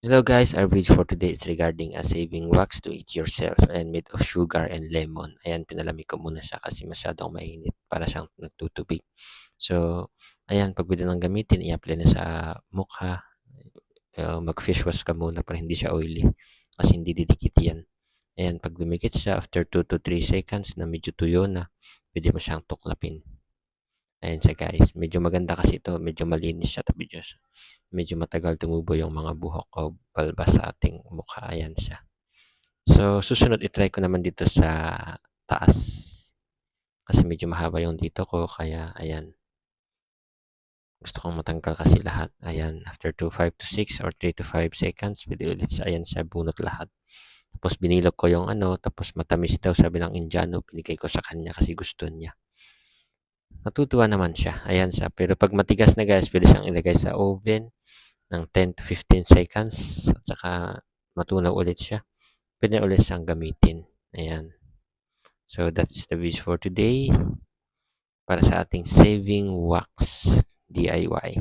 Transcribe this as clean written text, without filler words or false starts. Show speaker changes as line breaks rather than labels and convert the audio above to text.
Hello guys, our bridge for today is regarding a saving wax to eat yourself and made of sugar and lemon. Ayan, pinalamig ko muna siya kasi masyadong mainit para siyang nagtutubig. So, ayan, pag pwede nang gamitin, i-apply na sa mukha. Mag-fish wash ka muna para hindi siya oily kasi hindi didikit yan. Ayan, pag dumikit siya, after 2 to 3 seconds na medyo tuyo na, pwede mo siyang tuklapin. Ayan siya guys, medyo maganda kasi ito, medyo malinis siya tapi Diyos. Medyo matagal tumubo yung mga buhok o balbas sa ating mukha. Ayan siya. So, susunod itry ko naman dito sa taas. Kasi medyo mahaba yung dito ko, kaya ayan. Gusto kong matanggal kasi lahat. Ayan, after 2, 5 to 6 or 3 to 5 seconds, pwede ulit siya. Ayan siya, bunot lahat. Tapos binilog ko yung ano, tapos matamis daw sabi ng Indiano, binigay ko sa kanya kasi gusto niya. Natutuwa naman siya. Ayan siya. Pero pag matigas na guys, pwede siyang ilagay sa oven ng 10 to 15 seconds at saka matunaw ulit siya. Pwede ulit siyang gamitin. Ayan. So that is the wish for today para sa ating saving wax DIY.